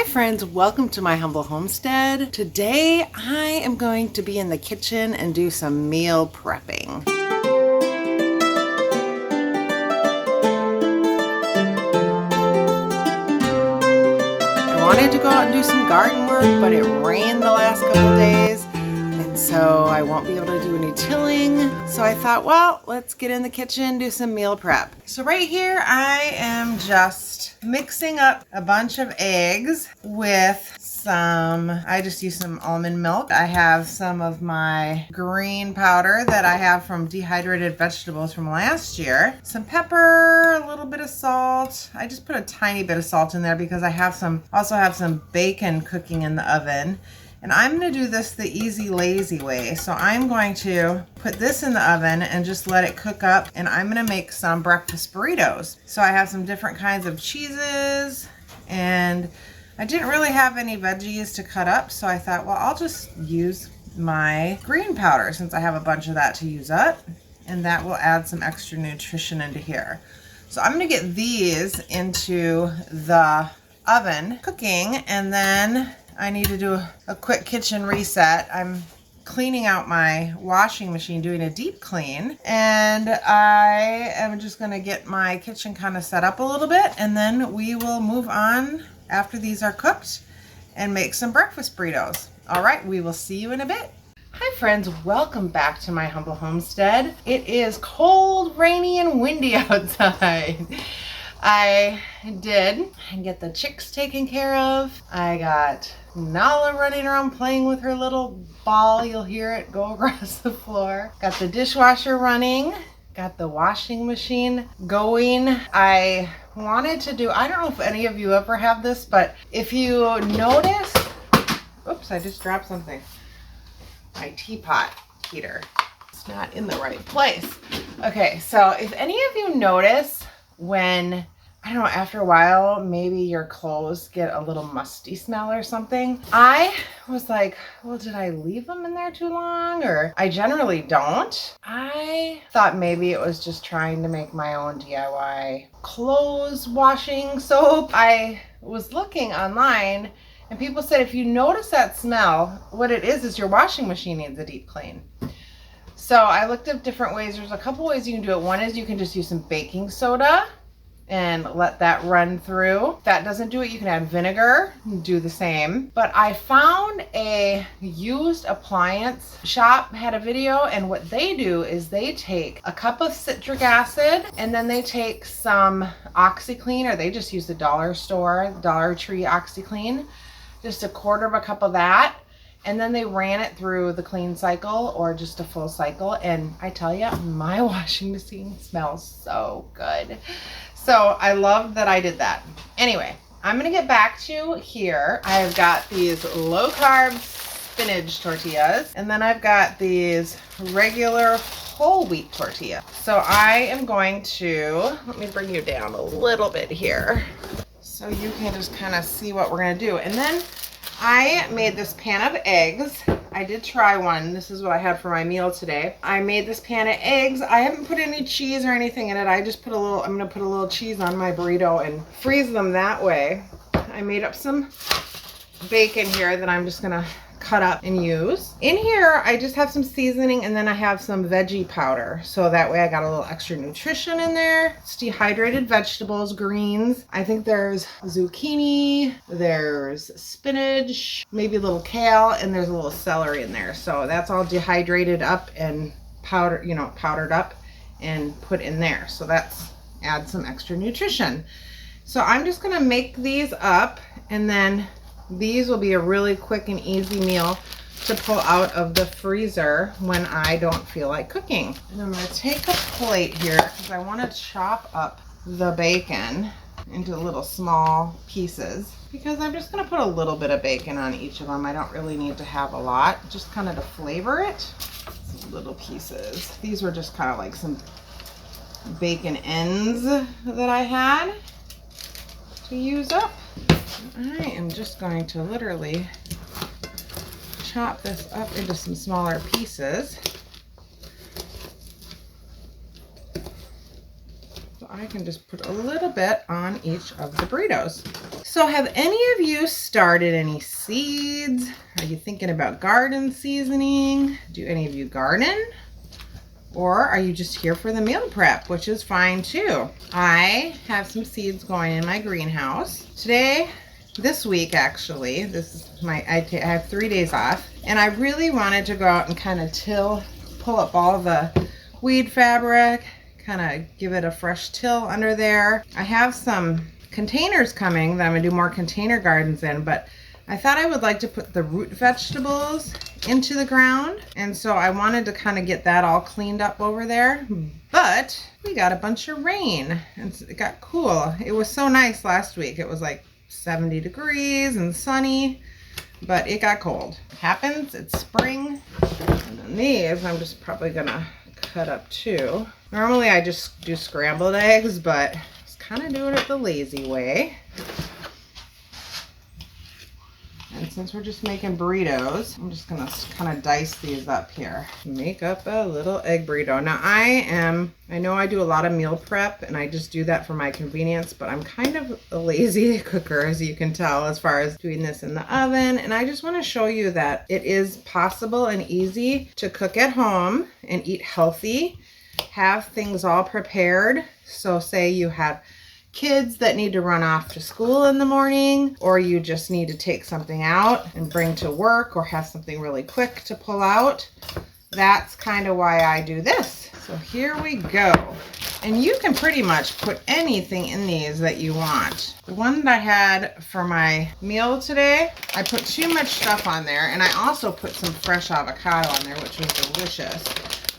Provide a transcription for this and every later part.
Hi friends, welcome to my humble homestead. Today I am going to be in the kitchen and do some meal prepping. I wanted to go out and do some garden work, but it rained the last couple of days, and so I won't be able to do any tilling. So I thought, well, let's get in the kitchen, do some meal prep. So right here I am just mixing up a bunch of eggs with I just use some almond milk. I have some of my green powder that I have from dehydrated vegetables from last year. Some pepper, a little bit of salt. I just put a tiny bit of salt in there because I also have some bacon cooking in the oven. And I'm going to do this the easy, lazy way. So I'm going to put this in the oven and just let it cook up. And I'm going to make some breakfast burritos. So I have some different kinds of cheeses, and I didn't really have any veggies to cut up. So I thought, well, I'll just use my green powder since I have a bunch of that to use up. And that will add some extra nutrition into here. So I'm going to get these into the oven cooking, and then I need to do a quick kitchen reset. I'm cleaning out my washing machine, doing a deep clean, and I am just going to get my kitchen kind of set up a little bit, and then we will move on after these are cooked and make some breakfast burritos. All right, we will see you in a bit. Hi friends, welcome back to my humble homestead. It is cold, rainy, and windy outside. I did get the chicks taken care of. I got Nala running around playing with her little ball. You'll hear it go across the floor. Got the dishwasher running. Got the washing machine going. I wanted to do, I don't know if any of you ever have this, but if you notice, oops, I just dropped something. My teapot heater. It's not in the right place. Okay, so if any of you notice when, I don't know, after a while, maybe your clothes get a little musty smell or something. I was like, well, did I leave them in there too long? Or I generally don't. I thought maybe it was just trying to make my own DIY clothes washing soap. I was looking online and people said if you notice that smell, what it is your washing machine needs a deep clean. So I looked up different ways. There's a couple ways you can do it. One is you can just use some baking soda and let that run through. If that doesn't do it, you can add vinegar and do the same. But I found a used appliance shop had a video, and what they do is they take a cup of citric acid and then they take some OxyClean, or they just use the Dollar Tree OxyClean, just a quarter of a cup of that. And then they ran it through the clean cycle or just a full cycle. And I tell you, my washing machine smells so good. So I love that I did that. Anyway, I'm going to get back to here. I've got these low carb spinach tortillas. And then I've got these regular whole wheat tortilla. So I am going to, let me bring you down a little bit here so you can just kind of see what we're going to do. And then I made this pan of eggs. I did try one. This is what I had for my meal today. I made this pan of eggs. I haven't put any cheese or anything in it. I just put I'm gonna put a little cheese on my burrito and freeze them that way. I made up some bacon here that I'm just gonna cut up and use. In here, I just have some seasoning, and then I have some veggie powder. So that way I got a little extra nutrition in there. It's dehydrated vegetables, greens. I think there's zucchini, there's spinach, maybe a little kale, and there's a little celery in there. So that's all dehydrated up and powdered up and put in there. So that's adds some extra nutrition. So I'm just gonna make these up, and then these will be a really quick and easy meal to pull out of the freezer when I don't feel like cooking. And I'm going to take a plate here because I want to chop up the bacon into little small pieces, because I'm just going to put a little bit of bacon on each of them. I don't really need to have a lot, just kind of to flavor it. Some little pieces. These were just kind of like some bacon ends that I had to use up. I am just going to literally chop this up into some smaller pieces. So I can just put a little bit on each of the burritos. So have any of you started any seeds? Are you thinking about garden seasoning? Do any of you garden? Or are you just here for the meal prep, which is fine too? I have some seeds going in my greenhouse. Today, this week actually, this is I have 3 days off, and I really wanted to go out and kind of pull up all the weed fabric, kind of give it a fresh till under there. I have some containers coming that I'm gonna do more container gardens in, but I thought I would like to put the root vegetables into the ground, and so I wanted to kind of get that all cleaned up over there. But we got a bunch of rain and it got cool. It was so nice last week. It was like 70 degrees and sunny, but it got cold. It happens, it's spring. And then these I'm just probably gonna cut up too. Normally I just do scrambled eggs, but kind of doing it the lazy way. And since we're just making burritos, I'm just gonna kind of dice these up here. Make up a little egg burrito. Now I know I do a lot of meal prep and I just do that for my convenience, but I'm kind of a lazy cooker, as you can tell, as far as doing this in the oven. And I just want to show you that it is possible and easy to cook at home and eat healthy, have things all prepared. So say you have kids that need to run off to school in the morning, or you just need to take something out and bring to work, or have something really quick to pull out. That's kind of why I do this. So here we go. And you can pretty much put anything in these that you want. The one that I had for my meal today, I put too much stuff on there, and I also put some fresh avocado on there, which was delicious.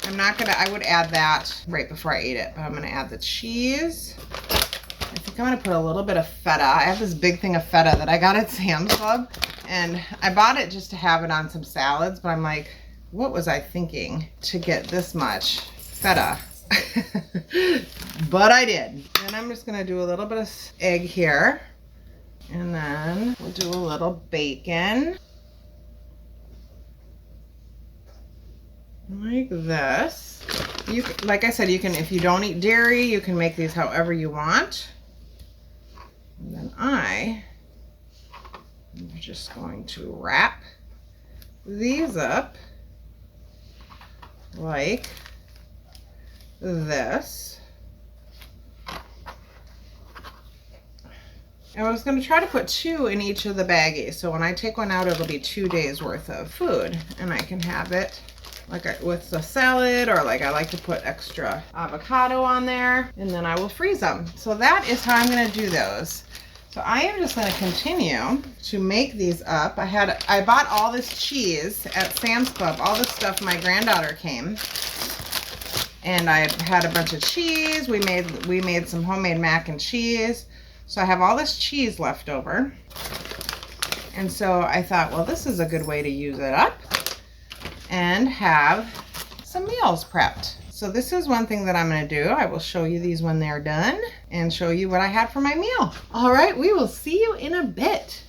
I would add that right before I ate it, but I'm gonna add the cheese. I think I'm gonna put a little bit of feta. I have this big thing of feta that I got at Sam's Club, and I bought it just to have it on some salads, but I'm like, what was I thinking to get this much feta? But I did. Then I'm just gonna do a little bit of egg here, and then we'll do a little bacon. Like this. Like I said, you can, if you don't eat dairy, you can make these however you want. And then I'm just going to wrap these up like this. And I was going to try to put 2 in each of the baggies, so when I take one out, it'll be 2 days worth of food, and I can have it like with the salad, or like I like to put extra avocado on there, and then I will freeze them. So that is how I'm going to do those. So I am just going to continue to make these up. I bought all this cheese at Sam's Club, all the stuff my granddaughter came, and I had a bunch of cheese. We made some homemade mac and cheese. So I have all this cheese left over, and so I thought, well, this is a good way to use it up and have some meals prepped. So this is one thing that I'm going to do. I will show you these when they're done and show you what I had for my meal. All right, we will see you in a bit.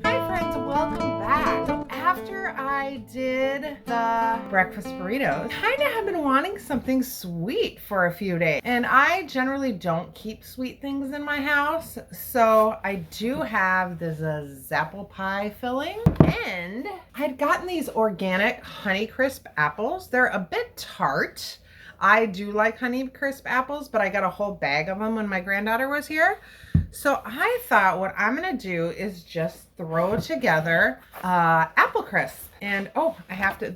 Hi friends, welcome back. So after I did the breakfast burritos, I kind of have been wanting something sweet for a few days. And I generally don't keep sweet things in my house. So I do have this apple pie filling, and I'd gotten these organic Honeycrisp apples. They're a bit tart. I do like Honeycrisp apples, but I got a whole bag of them when my granddaughter was here. So I thought what I'm gonna do is just throw together apple crisp. And oh, I have to,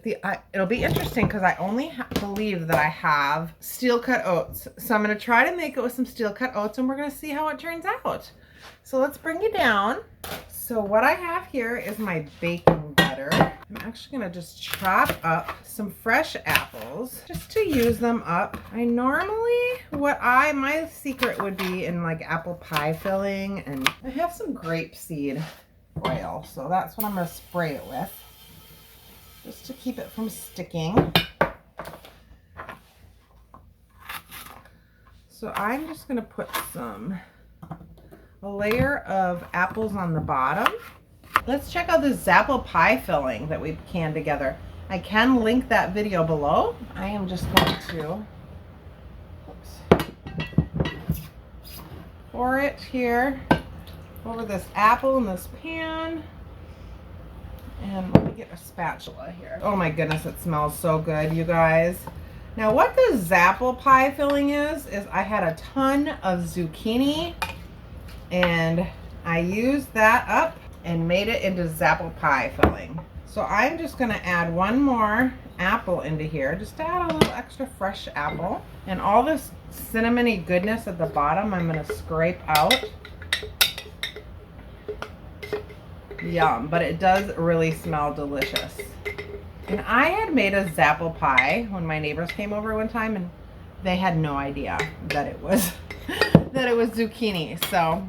it'll be interesting because I only believe that I have steel cut oats. So I'm gonna try to make it with some steel cut oats, and we're gonna see how it turns out. So let's bring it down. So what I have here is my baking butter. I'm actually gonna just chop up some fresh apples just to use them up. I normally, my secret would be in like apple pie filling, and I have some grapeseed oil. So that's what I'm gonna spray it with, just to keep it from sticking. So I'm just gonna put a layer of apples on the bottom. Let's check out this apple pie filling that we've canned together. I can link that video below. I am just going to, oops. pour it here over this apple in this pan. And let me get a spatula here. Oh my goodness, it smells so good, you guys. Now what the Zapple pie filling is I had a ton of zucchini and I used that up and made it into Zapple pie filling. So I'm just gonna add one more apple into here, just to add a little extra fresh apple. And all this cinnamony goodness at the bottom, I'm gonna scrape out. Yum, but it does really smell delicious. And I had made a Zapple pie when my neighbors came over one time, and they had no idea that it was that it was zucchini. So,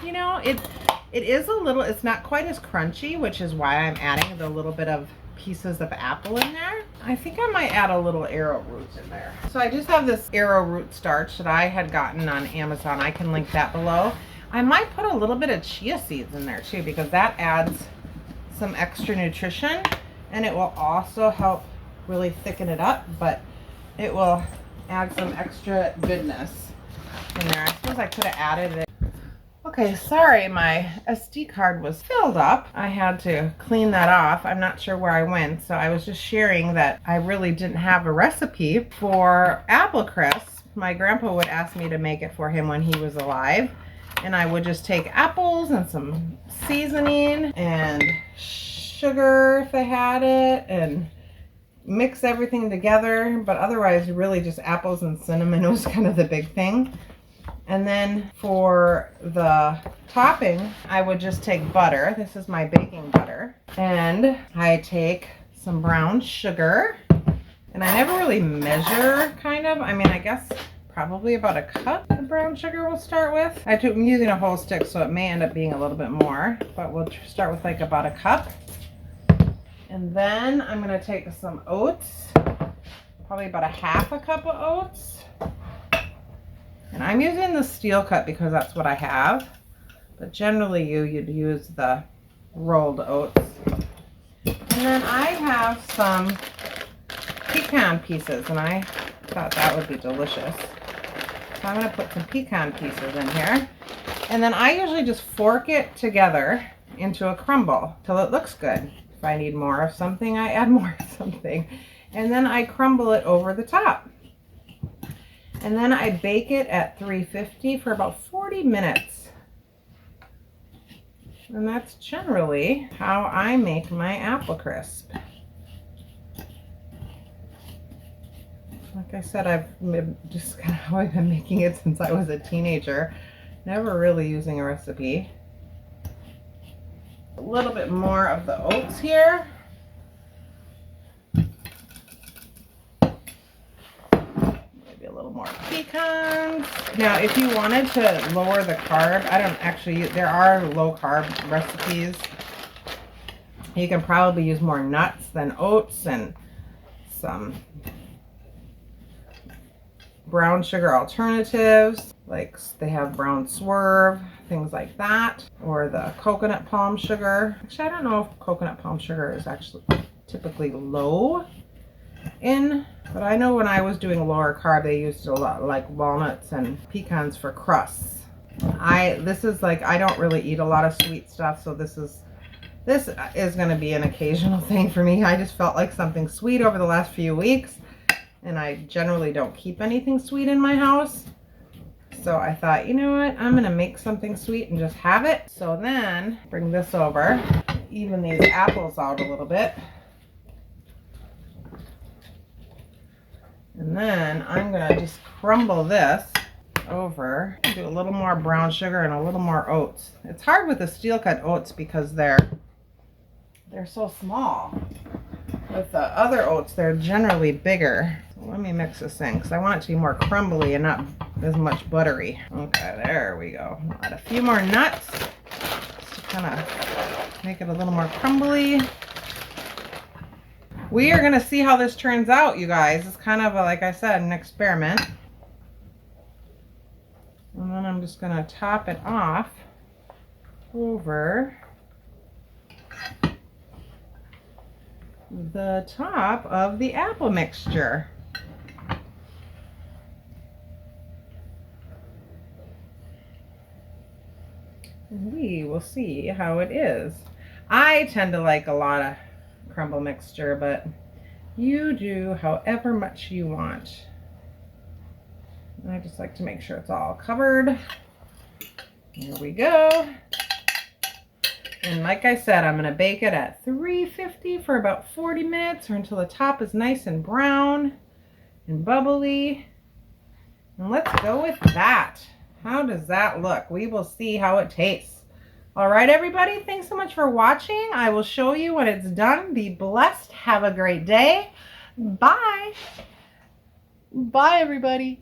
you know, it is a little, it's not quite as crunchy, which is why I'm adding the little bit of pieces of apple in there. I think I might add a little arrowroot in there. So I just have this arrowroot starch that I had gotten on Amazon. I can link that below. I might put a little bit of chia seeds in there too, because that adds some extra nutrition, and it will also help really thicken it up, but it will add some extra goodness in there. I suppose I could have added it. Okay, sorry, my SD card was filled up. I had to clean that off. I'm not sure where I went, so I was just sharing that I really didn't have a recipe for apple crisp. My grandpa would ask me to make it for him when he was alive, and I would just take apples and some seasoning and sugar if they had it and mix everything together, but otherwise really just apples and cinnamon was kind of the big thing. And then for the topping, I would just take butter. This is my baking butter. And I take some brown sugar. And I never really measure, kind of. I mean, I guess probably about a cup of brown sugar we'll start with. I'm using a whole stick, so it may end up being a little bit more. But we'll start with like about a cup. And then I'm going to take some oats. Probably about a half a cup of oats. And I'm using the steel cut because that's what I have. But generally you'd use the rolled oats. And then I have some pecan pieces, and I thought that would be delicious. So I'm going to put some pecan pieces in here. And then I usually just fork it together into a crumble till it looks good. If I need more of something, I add more of something. And then I crumble it over the top. And then I bake it at 350 for about 40 minutes. And that's generally how I make my apple crisp. Like I said, I've just kind of how I've been making it since I was a teenager. Never really using a recipe. A little bit more of the oats here. A little more pecans. Now, if you wanted to lower the carb, I don't actually, there are low carb recipes. You can probably use more nuts than oats and some brown sugar alternatives. Like they have brown swerve, things like that, or the coconut palm sugar. Actually, I don't know if coconut palm sugar is actually typically low in, but I know when I was doing lower carb, they used a lot like walnuts and pecans for crusts. This is like, I don't really eat a lot of sweet stuff, so this is going to be an occasional thing for me. I just felt like something sweet over the last few weeks, and I generally don't keep anything sweet in my house. So I thought, you know what, I'm going to make something sweet and just have it. So then bring this over, even these apples out a little bit. And then I'm going to just crumble this over, do a little more brown sugar and a little more oats. It's hard with the steel cut oats because they're so small. With the other oats, they're generally bigger. So let me mix this in because I want it to be more crumbly and not as much buttery. Okay, there we go. I'll add a few more nuts just to kind of make it a little more crumbly. We are going to see how this turns out, you guys. It's kind of, like I said, an experiment. And then I'm just going to top it off over the top of the apple mixture. we will see how it is. I tend to like a lot of crumble mixture, but you do however much you want. I just like to make sure it's all covered. Here we go. And like I said, I'm gonna bake it at 350 for about 40 minutes or until the top is nice and brown and bubbly. And let's go with that. How does that look? We will see how it tastes. All right, everybody, thanks so much for watching. I will show you when it's done. Be blessed. Have a great day. Bye. Bye, everybody.